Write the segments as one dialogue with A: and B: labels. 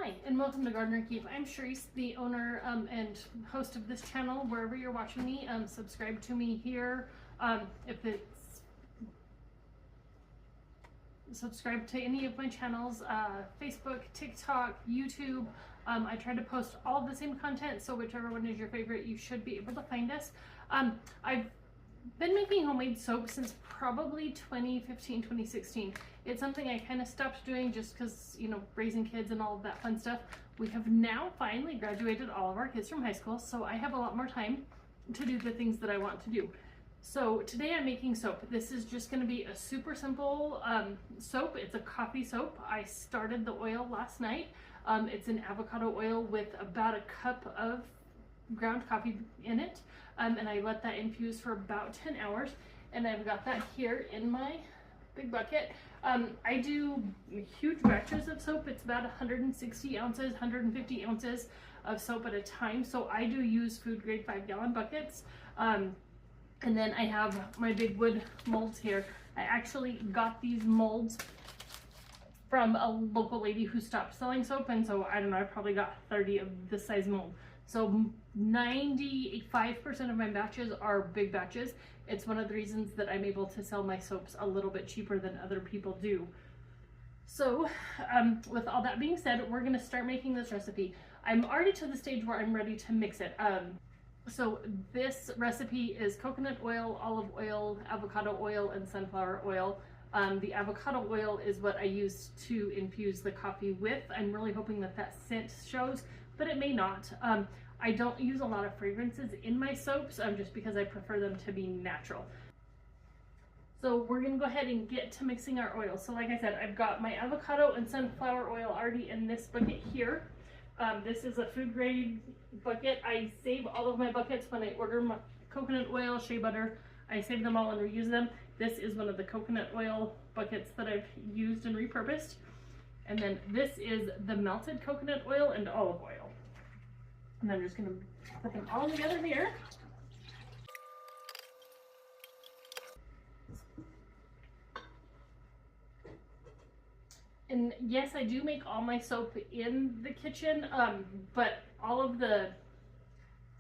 A: Hi, and welcome to Gardener Keep. I'm Sharice, the owner and host of this channel. Wherever you're watching me, subscribe to me here. If it's subscribe to any of my channels, Facebook, TikTok, YouTube. I try to post all of the same content, so whichever one is your favorite, you should be able to find us. I've been making homemade soap since probably 2015, 2016. It's something I kind of stopped doing just because, you know, raising kids and all of that fun stuff. We have now finally graduated all of our kids from high school, so I have a lot more time to do the things that I want to do. So today I'm making soap. This is just going to be a super simple soap. It's a coffee soap. I started the oil last night. It's an avocado oil with about a cup of ground coffee in it, and I let that infuse for about 10 hours, and I've got that here in my big bucket. I do huge batches of soap. It's about 160 ounces, 150 ounces of soap at a time, so I do use food grade 5-gallon buckets. And then I have my big wood molds here. I actually got these molds from a local lady who stopped selling soap, and so I don't know, I probably got 30 of this size mold. So 95% of my batches are big batches. It's one of the reasons that I'm able to sell my soaps a little bit cheaper than other people do. So with all that being said, we're gonna start making this recipe. I'm already to the stage where I'm ready to mix it. So this recipe is coconut oil, olive oil, avocado oil, and sunflower oil. The avocado oil is what I use to infuse the coffee with. I'm really hoping that that scent shows, but it may not. I don't use a lot of fragrances in my soaps just because I prefer them to be natural. So we're gonna go ahead and get to mixing our oil. So like I said, I've got my avocado and sunflower oil already in this bucket here. This is a food grade bucket. I save all of my buckets when I order my coconut oil, shea butter. I save them all and reuse them. This is one of the coconut oil buckets that I've used and repurposed. And then this is the melted coconut oil and olive oil. And I'm just gonna put them all together here. And yes, I do make all my soap in the kitchen, but all of the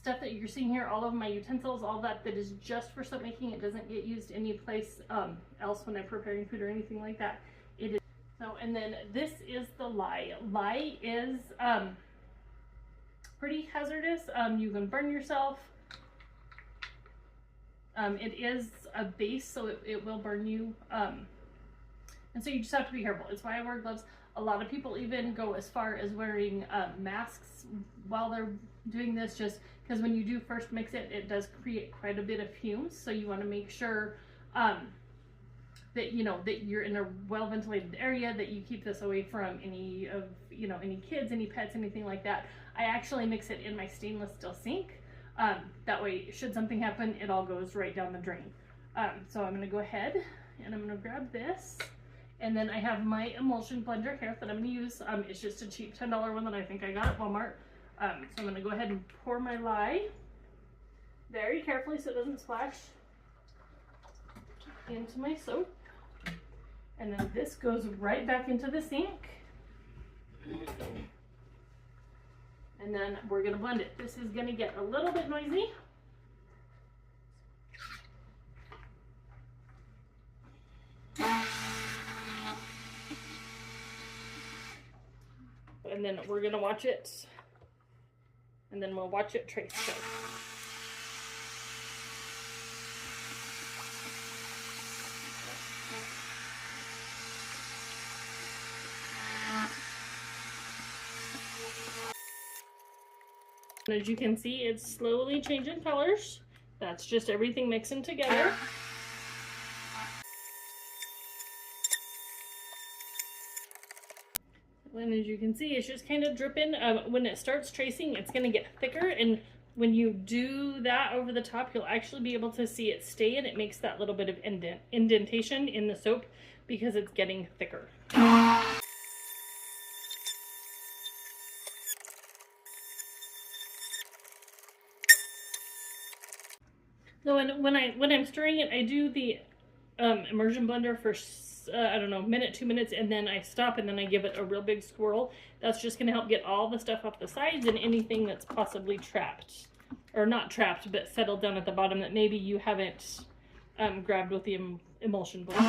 A: stuff that you're seeing here, all of my utensils, all that is just for soap making. It doesn't get used any place else when I'm preparing food or anything like that. It is so. And then this is the lye. Lye is pretty hazardous. You can burn yourself. It is a base, so it will burn you. And so you just have to be careful. It's why I wear gloves. A lot of people even go as far as wearing masks while they're doing this, just because when you do first mix it, it does create quite a bit of fumes. So you want to make sure that that you're in a well-ventilated area, that you keep this away from any of any kids, any pets, anything like that. I actually mix it in my stainless steel sink. That way, should something happen, it all goes right down the drain. So I'm going to go ahead and I'm going to grab this. And then I have my emulsion blender here that I'm going to use. It's just a cheap $10 one that I think I got at Walmart. So I'm going to go ahead and pour my lye very carefully so it doesn't splash into my soap. And then this goes right back into the sink. And then we're going to blend it. This is going to get a little bit noisy. And then we're gonna watch it, and then we'll watch it trace. So. And as you can see, it's slowly changing colors. That's just everything mixing together. And as you can see, it's just kind of dripping. When it starts tracing, it's going to get thicker, and when you do that over the top, you'll actually be able to see it stay, and it makes that little bit of indentation in the soap because it's getting thicker. So when I'm stirring it, I do the immersion blender for I don't know, minute, 2 minutes, and then I stop and then I give it a real big swirl. That's just going to help get all the stuff off the sides and anything that's possibly trapped, or not trapped, but settled down at the bottom that maybe you haven't grabbed with the emulsion before.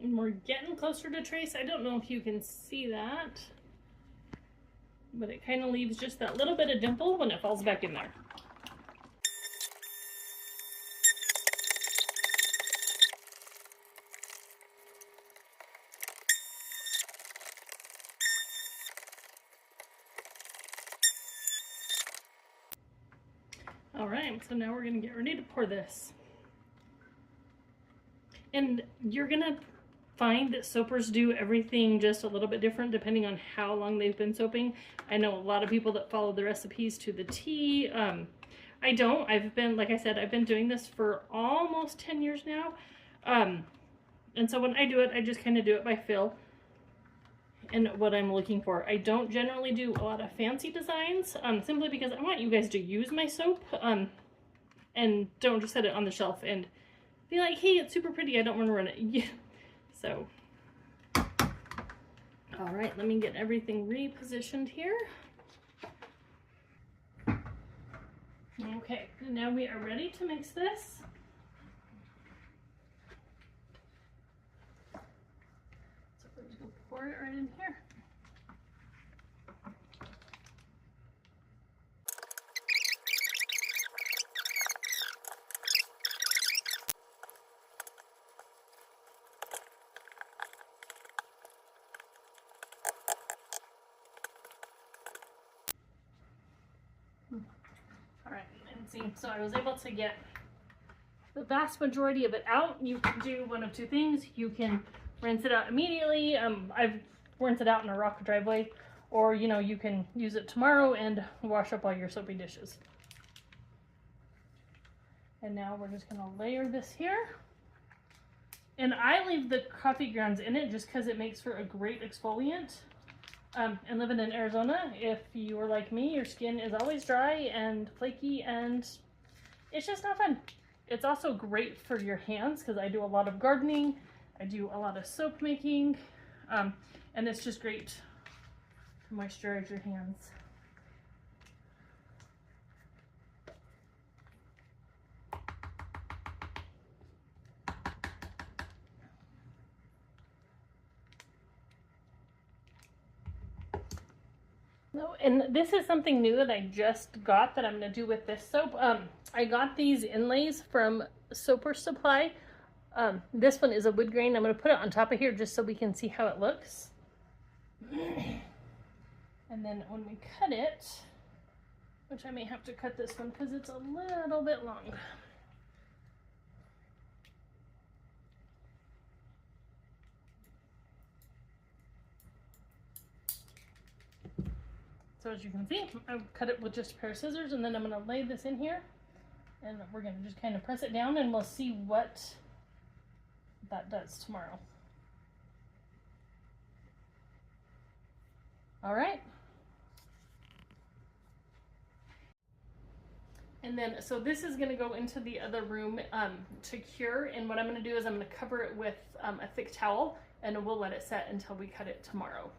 A: And we're getting closer to trace. I don't know if you can see that, but it kind of leaves just that little bit of dimple when it falls back in there. All right, so now we're gonna get ready to pour this. And you're gonna find that soapers do everything just a little bit different depending on how long they've been soaping. I know a lot of people that follow the recipes to the T. I don't. I've been, like I said, I've been doing this for almost 10 years now. And so when I do it, I just kind of do it by feel and what I'm looking for. I don't generally do a lot of fancy designs, simply because I want you guys to use my soap, and don't just set it on the shelf and be like, hey, it's super pretty, I don't want to run it. Yeah. So, all right, let me get everything repositioned here. Okay, and now we are ready to mix this. So we're just gonna pour it right in here. All right, and see, so I was able to get the vast majority of it out. You can do one of two things. You can rinse it out immediately. I've rinsed it out in a rock driveway, or you can use it tomorrow and wash up all your soapy dishes. And now we're just gonna layer this here. And I leave the coffee grounds in it just because it makes for a great exfoliant. And living in Arizona, if you are like me, your skin is always dry and flaky, and it's just not fun. It's also great for your hands because I do a lot of gardening, I do a lot of soap making, and it's just great to moisturize your hands. And this is something new that I just got that I'm going to do with this soap. I got these inlays from Soaper Supply. This one is a wood grain. I'm going to put it on top of here just so we can see how it looks. And then when we cut it, which I may have to cut this one because it's a little bit long. So as you can see, I cut it with just a pair of scissors, and then I'm going to lay this in here, and we're going to just kind of press it down, and we'll see what that does tomorrow. All right. And then, so this is going to go into the other room to cure, and what I'm going to do is I'm going to cover it with a thick towel, and we'll let it set until we cut it tomorrow.